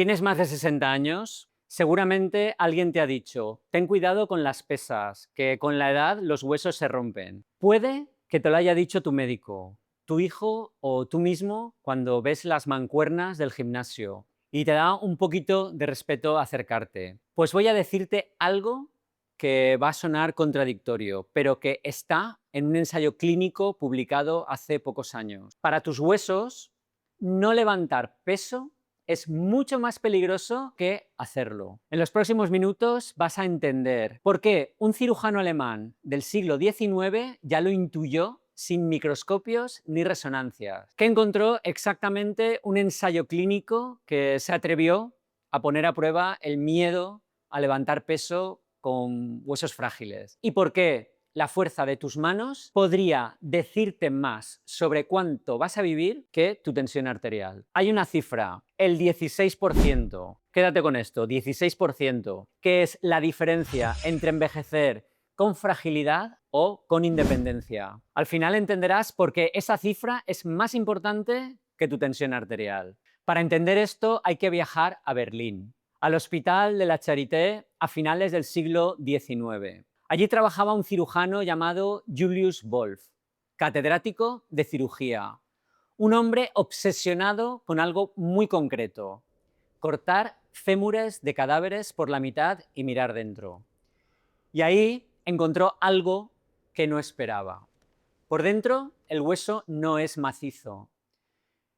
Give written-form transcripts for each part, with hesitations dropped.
¿Tienes más de 60 años? Seguramente alguien te ha dicho, ten cuidado con las pesas, que con la edad los huesos se rompen. Puede que te lo haya dicho tu médico, tu hijo o tú mismo cuando ves las mancuernas del gimnasio y te da un poquito de respeto acercarte. Pues voy a decirte algo que va a sonar contradictorio, pero que está en un ensayo clínico publicado hace pocos años. Para tus huesos, no levantar peso es mucho más peligroso que hacerlo. En los próximos minutos vas a entender por qué un cirujano alemán del siglo XIX ya lo intuyó sin microscopios ni resonancias, que encontró exactamente un ensayo clínico que se atrevió a poner a prueba el miedo a levantar peso con huesos frágiles. ¿Y por qué? La fuerza de tus manos podría decirte más sobre cuánto vas a vivir que tu tensión arterial. Hay una cifra, el 16%. Quédate con esto, 16%, que es la diferencia entre envejecer con fragilidad o con independencia. Al final entenderás por qué esa cifra es más importante que tu tensión arterial. Para entender esto hay que viajar a Berlín, al Hospital de la Charité a finales del siglo XIX. Allí trabajaba un cirujano llamado Julius Wolf, catedrático de cirugía, un hombre obsesionado con algo muy concreto: cortar fémures de cadáveres por la mitad y mirar dentro. Y ahí encontró algo que no esperaba. Por dentro, el hueso no es macizo.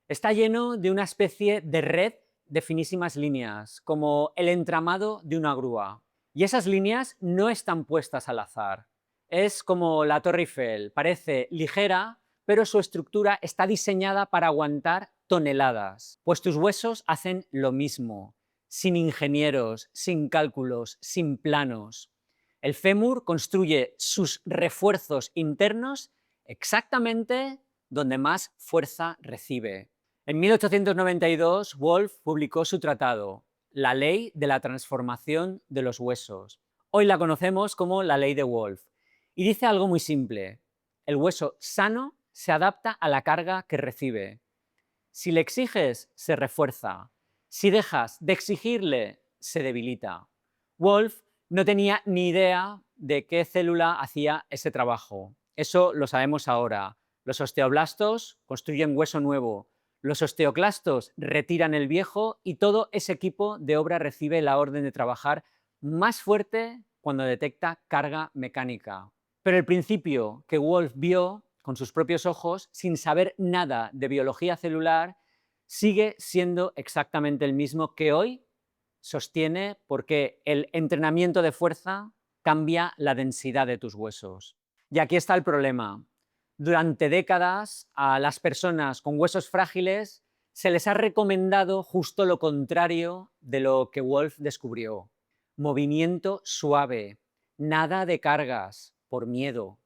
Está lleno de una especie de red de finísimas líneas, como el entramado de una grúa. Y esas líneas no están puestas al azar. Es como la Torre Eiffel, parece ligera, pero su estructura está diseñada para aguantar toneladas. Pues tus huesos hacen lo mismo, sin ingenieros, sin cálculos, sin planos. El fémur construye sus refuerzos internos exactamente donde más fuerza recibe. En 1892, Wolf publicó su tratado, La ley de la transformación de los huesos. Hoy la conocemos como la ley de Wolf. Y dice algo muy simple: el hueso sano se adapta a la carga que recibe. Si le exiges, se refuerza. Si dejas de exigirle, se debilita. Wolf no tenía ni idea de qué célula hacía ese trabajo. Eso lo sabemos ahora. Los osteoblastos construyen hueso nuevo, los osteoclastos retiran el viejo y todo ese equipo de obra recibe la orden de trabajar más fuerte cuando detecta carga mecánica. Pero el principio que Wolf vio con sus propios ojos, sin saber nada de biología celular, sigue siendo exactamente el mismo que hoy sostiene por qué el entrenamiento de fuerza cambia la densidad de tus huesos. Y aquí está el problema. Durante décadas a las personas con huesos frágiles se les ha recomendado justo lo contrario de lo que Wolf descubrió: movimiento suave, nada de cargas, por miedo.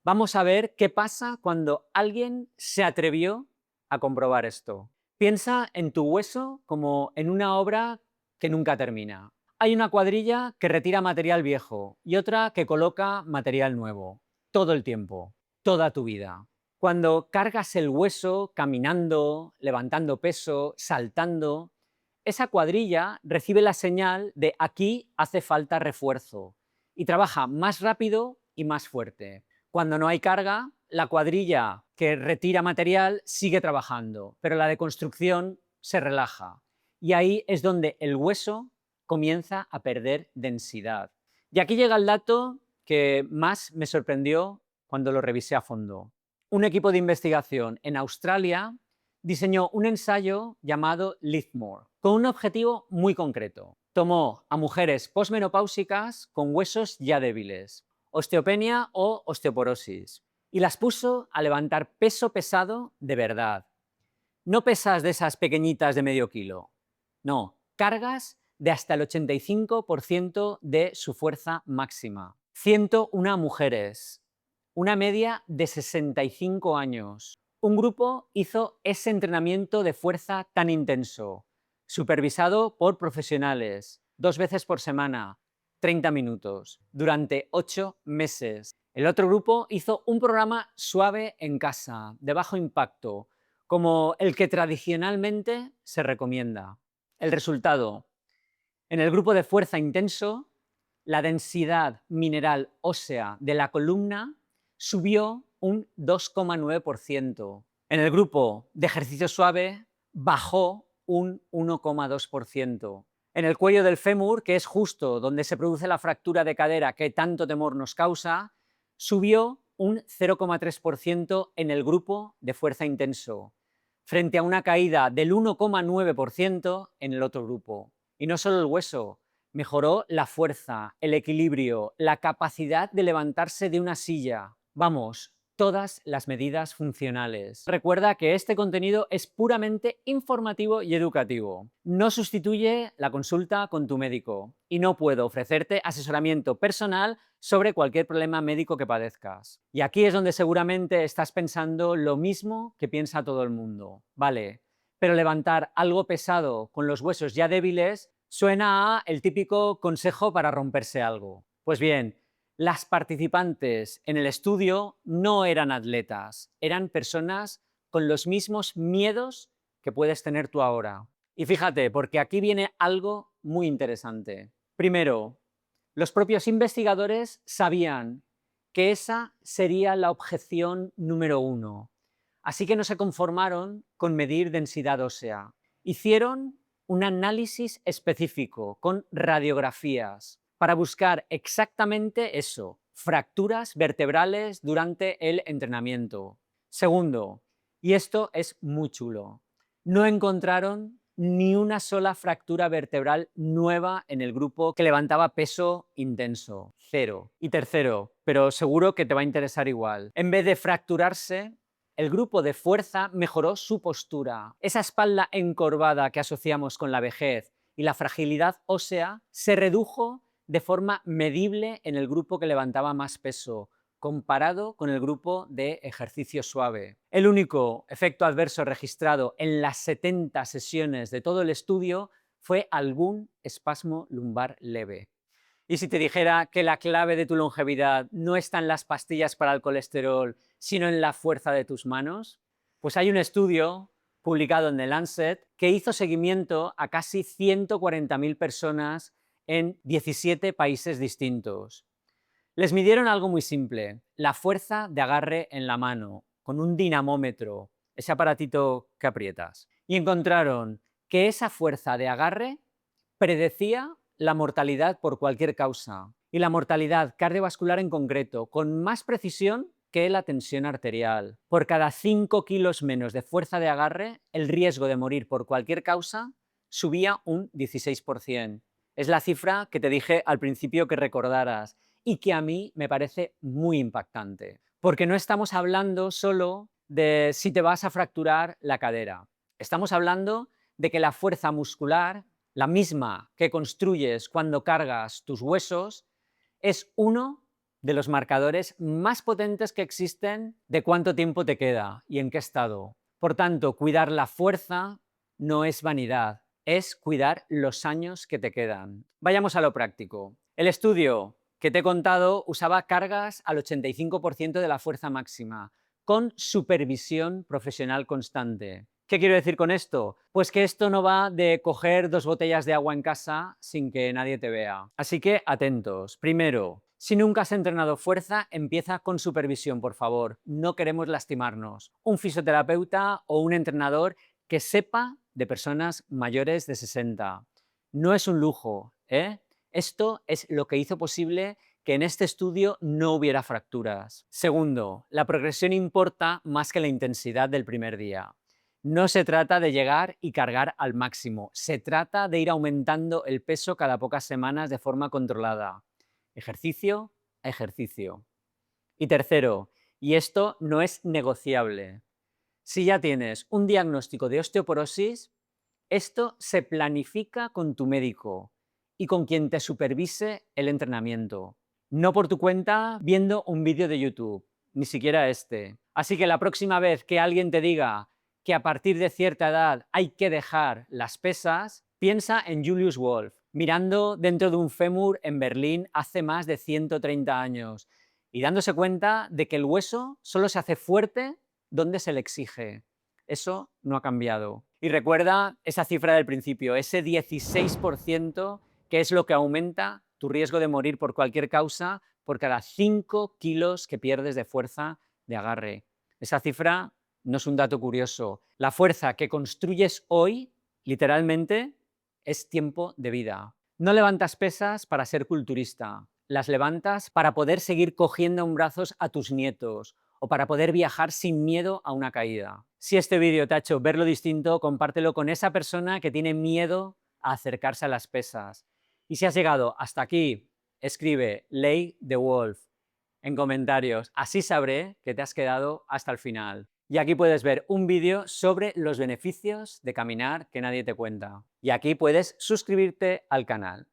Vamos a ver qué pasa cuando alguien se atrevió a comprobar esto. Piensa en tu hueso como en una obra que nunca termina. Hay una cuadrilla que retira material viejo y otra que coloca material nuevo, todo el tiempo, toda tu vida. Cuando cargas el hueso caminando, levantando peso, saltando, esa cuadrilla recibe la señal de aquí hace falta refuerzo y trabaja más rápido y más fuerte. Cuando no hay carga, la cuadrilla que retira material sigue trabajando, pero la de construcción se relaja. Y ahí es donde el hueso comienza a perder densidad. Y aquí llega el dato que más me sorprendió cuando lo revisé a fondo. Un equipo de investigación en Australia diseñó un ensayo llamado Liftmore, con un objetivo muy concreto. Tomó a mujeres posmenopáusicas con huesos ya débiles, osteopenia o osteoporosis, y las puso a levantar peso pesado de verdad. No pesas de esas pequeñitas de medio kilo, no, cargas de hasta el 85% de su fuerza máxima. 101 mujeres, una media de 65 años. Un grupo hizo ese entrenamiento de fuerza tan intenso, supervisado por profesionales, 2 veces por semana, 30 minutos, durante 8 meses. El otro grupo hizo un programa suave en casa, de bajo impacto, como el que tradicionalmente se recomienda. El resultado: en el grupo de fuerza intenso, la densidad mineral ósea de la columna subió un 2,9%. En el grupo de ejercicio suave bajó un 1,2%. En el cuello del fémur, que es justo donde se produce la fractura de cadera que tanto temor nos causa, subió un 0,3% en el grupo de fuerza intenso, frente a una caída del 1,9% en el otro grupo. Y no solo el hueso, mejoró la fuerza, el equilibrio, la capacidad de levantarse de una silla. Vamos, todas las medidas funcionales. Recuerda que este contenido es puramente informativo y educativo. No sustituye la consulta con tu médico y no puedo ofrecerte asesoramiento personal sobre cualquier problema médico que padezcas. Y aquí es donde seguramente estás pensando lo mismo que piensa todo el mundo. Vale, pero levantar algo pesado con los huesos ya débiles suena a el típico consejo para romperse algo. Pues bien, las participantes en el estudio no eran atletas, eran personas con los mismos miedos que puedes tener tú ahora. Y fíjate, porque aquí viene algo muy interesante. Primero, los propios investigadores sabían que esa sería la objeción número uno. Así que no se conformaron con medir densidad ósea. Hicieron un análisis específico con radiografías para buscar exactamente eso, fracturas vertebrales durante el entrenamiento. Segundo, y esto es muy chulo, no encontraron ni una sola fractura vertebral nueva en el grupo que levantaba peso intenso. Cero. Y tercero, pero seguro que te va a interesar igual, en vez de fracturarse, el grupo de fuerza mejoró su postura. Esa espalda encorvada que asociamos con la vejez y la fragilidad ósea se redujo de forma medible en el grupo que levantaba más peso, comparado con el grupo de ejercicio suave. El único efecto adverso registrado en las 70 sesiones de todo el estudio fue algún espasmo lumbar leve. Y si te dijera que la clave de tu longevidad no está en las pastillas para el colesterol, sino en la fuerza de tus manos, pues hay un estudio publicado en The Lancet que hizo seguimiento a casi 140.000 personas en 17 países distintos. Les midieron algo muy simple, la fuerza de agarre en la mano, con un dinamómetro, ese aparatito que aprietas. Y encontraron que esa fuerza de agarre predecía la mortalidad por cualquier causa y la mortalidad cardiovascular en concreto, con más precisión que la tensión arterial. Por cada 5 kilos menos de fuerza de agarre, el riesgo de morir por cualquier causa subía un 16%. Es la cifra que te dije al principio que recordaras y que a mí me parece muy impactante, porque no estamos hablando solo de si te vas a fracturar la cadera. Estamos hablando de que la fuerza muscular, la misma que construyes cuando cargas tus huesos, es uno de los marcadores más potentes que existen de cuánto tiempo te queda y en qué estado. Por tanto, cuidar la fuerza no es vanidad, es cuidar los años que te quedan. Vayamos a lo práctico. El estudio que te he contado usaba cargas al 85% de la fuerza máxima, con supervisión profesional constante. ¿Qué quiero decir con esto? Pues que esto no va de coger 2 botellas de agua en casa sin que nadie te vea. Así que atentos. Primero, si nunca has entrenado fuerza, empieza con supervisión, por favor. No queremos lastimarnos. Un fisioterapeuta o un entrenador que sepa de personas mayores de 60. No es un lujo, ¿eh? Esto es lo que hizo posible que en este estudio no hubiera fracturas. Segundo, la progresión importa más que la intensidad del primer día. No se trata de llegar y cargar al máximo, se trata de ir aumentando el peso cada pocas semanas de forma controlada, ejercicio a ejercicio. Y tercero, y esto no es negociable, si ya tienes un diagnóstico de osteoporosis, esto se planifica con tu médico y con quien te supervise el entrenamiento. No por tu cuenta viendo un vídeo de YouTube, ni siquiera este. Así que la próxima vez que alguien te diga que a partir de cierta edad hay que dejar las pesas, piensa en Julius Wolf, mirando dentro de un fémur en Berlín hace más de 130 años y dándose cuenta de que el hueso solo se hace fuerte donde se le exige. Eso no ha cambiado. Y recuerda esa cifra del principio, ese 16% que es lo que aumenta tu riesgo de morir por cualquier causa por cada 5 kilos que pierdes de fuerza de agarre. Esa cifra no es un dato curioso. La fuerza que construyes hoy, literalmente, es tiempo de vida. No levantas pesas para ser culturista, las levantas para poder seguir cogiendo en brazos a tus nietos o para poder viajar sin miedo a una caída. Si este vídeo te ha hecho verlo distinto, compártelo con esa persona que tiene miedo a acercarse a las pesas. Y si has llegado hasta aquí, escribe Lay the Wolf en comentarios, así sabré que te has quedado hasta el final. Y aquí puedes ver un vídeo sobre los beneficios de caminar que nadie te cuenta. Y aquí puedes suscribirte al canal.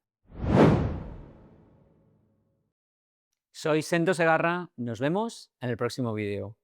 Soy Sento Segarra, nos vemos en el próximo vídeo.